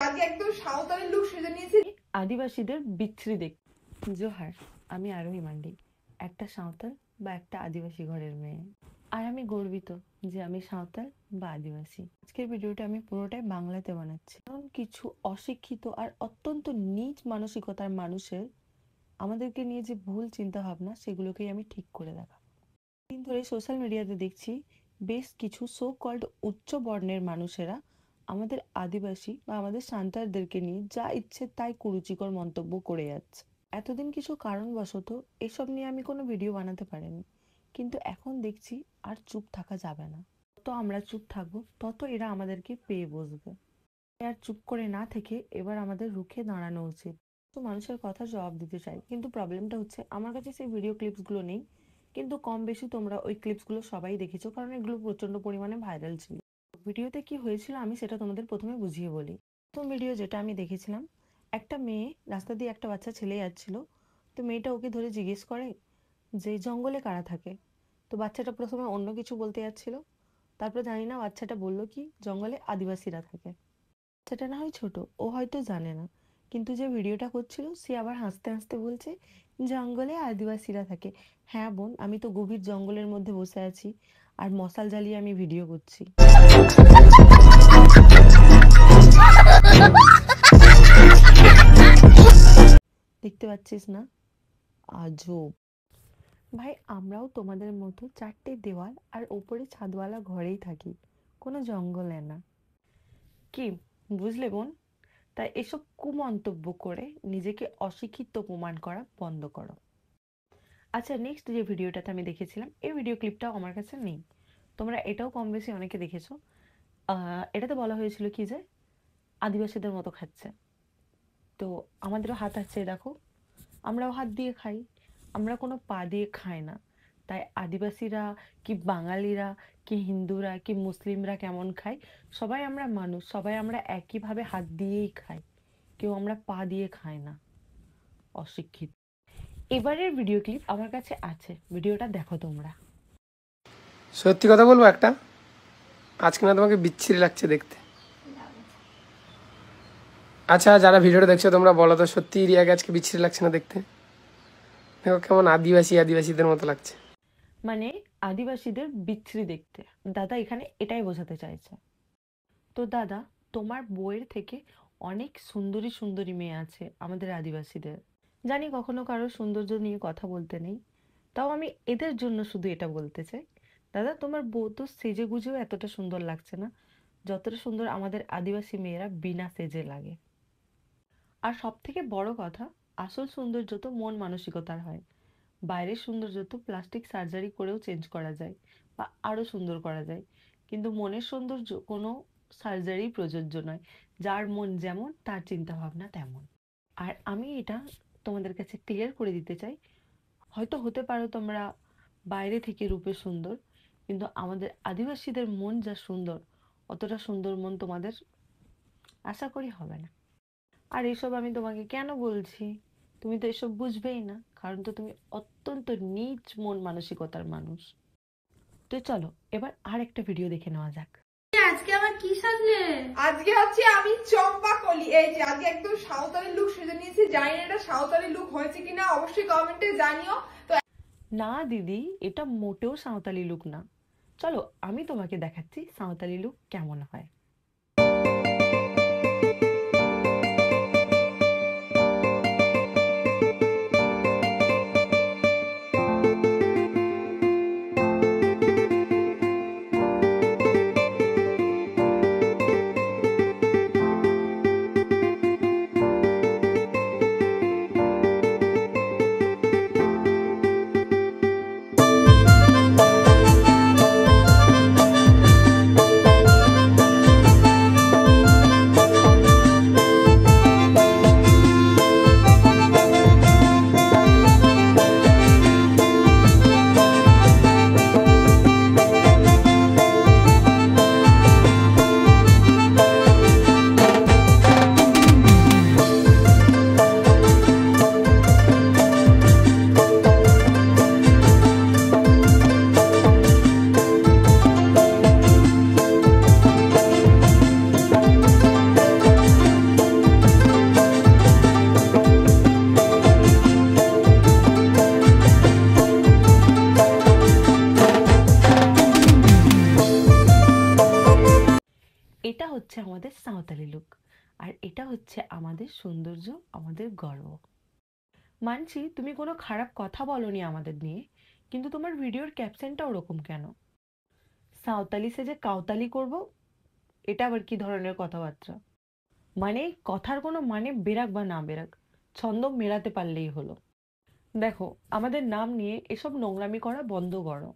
আগে একদম সাঁওতালি লুক সেজে নিয়েছি। আদিবাসীদের বিচ্ছিরি দেখতে। জোহার, আমি আরোহী মান্ডি, একটা সাঁওতাল বা একটা আদিবাসী ঘরের মেয়ে। আর আমি গর্বিত যে আমি সাঁওতাল বা আদিবাসী। আজকের ভিডিওটা আমি পুরোটাই বাংলাতে বানাচ্ছি, কারণ কিছু অশিক্ষিত আর অত্যন্ত নীচ মানসিকতার মানুষের আমাদেরকে নিয়ে যে ভুল চিন্তা ভাবনা, সেগুলোকেই আমি ঠিক করে দেখাবো। দিন ধরে সোশ্যাল মিডিয়াতে দেখছি বেশ কিছু সো কল্ড উচ্চ বর্ণের মানুষেরা আমাদের আদিবাসী বা আমাদের সাঁওতালদেরকে নিয়ে যা ইচ্ছে তাই কুরুচিকর মন্তব্য করে যাচ্ছে। এতদিন কিছু কারণবশত এসব নিয়ে আমি কোনো ভিডিও বানাতে পারিনি, কিন্তু এখন দেখছি আর চুপ থাকা যাবে না। যত আমরা চুপ থাকবো তত এরা আমাদেরকে পেয়ে বসবে। আর চুপ করে না থেকে এবার আমাদের রুখে দাঁড়ানো উচিত। তো মানুষের কথা জবাব দিতে চাই, কিন্তু প্রবলেমটা হচ্ছে আমার কাছে সেই ভিডিও ক্লিপসগুলো নেই, কিন্তু কম বেশি তোমরা ওই ক্লিপসগুলো সবাই দেখেছো, কারণ এগুলো প্রচণ্ড পরিমাণে ভাইরাল ছিল। ভিডিওতে কি হয়েছিল আমি সেটা তোমাদের প্রথমে বুঝিয়ে বলি। প্রথম ভিডিও যেটা আমি দেখেছিলাম, একটা মেয়ে রাস্তা দিয়ে একটা বাচ্চা ছেলে যাচ্ছিল, তো মেয়েটা ওকে ধরে জিজ্ঞেস করে যে জঙ্গলে কারা থাকে। তো বাচ্চাটা প্রথমে অন্য কিছু বলতে যাচ্ছিল, তারপর জানি না বাচ্চাটা বললো কি জঙ্গলে আদিবাসীরা থাকে। বাচ্চাটা না হয় ছোট, ও হয়তো জানে না, কিন্তু যে ভিডিওটা করছিল সে আবার হাসতে হাসতে বলছে জঙ্গলে আদিবাসীরা থাকে। হ্যাঁ বোন, আমি তো গভীর জঙ্গলের মধ্যে বসে আছি আর মশাল জ্বালিয়ে আমি ভিডিও করছি। দেখতে পাচ্ছিস না? আজব। ভাই, আমরাও তোমাদের মতো চারটে দেওয়াল আর ওপরে ছাদওয়ালা ঘরেই থাকি, কোনো জঙ্গলে না। কি বুঝলে বোন? তাই এসব কুমন্তব্য করে নিজেকে অশিক্ষিত প্রমাণ করা বন্ধ করো। আচ্ছা, নেক্সট যে ভিডিওটাতে আমি দেখেছিলাম, এই ভিডিও ক্লিপটাও আমার কাছে নেই, তোমরা এটাও কম বেশি অনেকে দেখেছো। এটাতে বলা হয়েছিল কি যে আদিবাসীদের মতো খাচ্ছে। তো আমাদেরও হাত আছে, দেখো আমরাও হাত দিয়ে খাই, আমরা কোনো পা দিয়ে খাই না। তাই আদিবাসীরা কি বাঙালিরা কি হিন্দুরা কি মুসলিমরা কেমন খায়, সবাই আমরা মানুষ, সবাই আমরা একইভাবে হাত দিয়েই খাই, কেউ আমরা পা দিয়ে খাই না। অশিক্ষিত। এবারের ভিডিও ক্লিপ আমার কাছে আছে, ভিডিওটা দেখো তোমরা। সত্যি কথা বলবো একটা, আজকে না তোমাকে বিচ্ছিরি লাগছে দেখতে। আচ্ছা, যারা ভিডিওটা দেখছো তোমরা বলো তো, সত্যি রিয়াকে আজকে বিচ্ছিরি লাগছে না দেখতে? দেখো কেমন আদিবাসীদের মতো লাগছে। মানে আদিবাসীদের বিচ্ছিরি দেখতে দাদা এখানে এটাই বোঝাতে চাইছে। তো দাদা, তোমার বইয়ের থেকে অনেক সুন্দরী সুন্দরী মেয়ে আছে আমাদের আদিবাসীদের। জানি কখনো কারো সৌন্দর্য নিয়ে কথা বলতে নেই, তাও আমি এদের জন্য শুধু এটা বলতে চাই, দাদা তোমার বউ তো সেজে গুজেও এতটা সুন্দর লাগছে না যতটা সুন্দর আমাদের আদিবাসী মেয়েরা বিনা সেজে লাগে। আর সব থেকে বড় কথা, আসল সৌন্দর্য তো মন মানসিকতার হয়। বাইরের সৌন্দর্য তো প্লাস্টিক সার্জারি করেও চেঞ্জ করা যায় বা আরো সুন্দর করা যায়, কিন্তু মনের সৌন্দর্য কোনো সার্জারি প্রযোজ্য নয়। যার মন যেমন তার চিন্তা ভাবনা তেমন। আর আমি এটা তোমাদের কাছে ক্লিয়ার করে দিতে চাই, হয়তো হতে পারো তোমরা বাইরে থেকে রূপে সুন্দর, কিন্তু আমাদের আদিবাসীদের মন যা সুন্দর, অতটা সুন্দর মন তোমাদের আশা করি হবে না। আর এসব আমি তোমাকে কেন বলছি, তুমি তো এসব বুঝবেই না, কারণ তো তুমি অত্যন্ত নীচ মন মানসিকতার মানুষ। তো চলো এবার আর একটা ভিডিও দেখে নেওয়া যাক। আজকে আবার কি সাজলে? আজকে হচ্ছে আমি চম্পা কলি, এই যে আজকে একদম সাঁওতালি লুক সেজে নিয়েছি। জানি না এটা সাঁওতালি লুক হয়েছে কিনা, অবশ্যই কমেন্টে জানিও। তো না দিদি, এটা মোটেও সাঁওতালি লুক না। চলো আমি তোমাকে দেখাচ্ছি সাঁওতালি লুক কেমন হয়। আর এটা হচ্ছে আমাদের সৌন্দর্য, আমাদের গর্ব। মানছি তুমি কোনো খারাপ কথা বলনি আমাদের নিয়ে, কিন্তু তোমার ভিডিওর ক্যাপশনটা ওরকম কেন? সাঁওতালি সেজে কাউতালি করব, এটা আবার কি ধরনের কথাবার্তা? মানে কথার কোনো মানে বেরাক বা না বেরাক, ছন্দ মেলাতে পারলেই হলো। দেখো, আমাদের নাম নিয়ে এসব নোংরামি করা বন্ধ করো।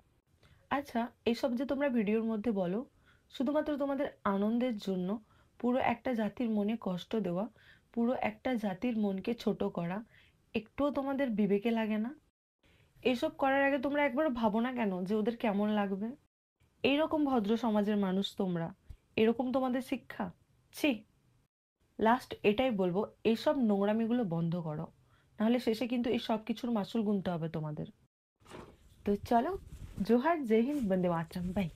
আচ্ছা, এসব যে তোমরা ভিডিওর মধ্যে বলো শুধুমাত্র তোমাদের আনন্দের জন্য, পুরো একটা জাতির মনে কষ্ট দেওয়া, পুরো একটা জাতির মনকে ছোট করা, একটুও তোমাদের বিবেকে লাগে না? এসব করার আগে তোমরা একবার ভাবো না কেন যে ওদের কেমন লাগবে? এইরকম ভদ্র সমাজের মানুষ তোমরা, এরকম তোমাদের শিক্ষা? ছি! লাস্ট এটাই বলবো, এইসব নোংরামিগুলো বন্ধ করো, নাহলে শেষে কিন্তু এই সব কিছুর মাসুল গুনতে হবে তোমাদের। তো চলো, জোহার, জয় হিন্দ, বন্দে মাতরম, বাই।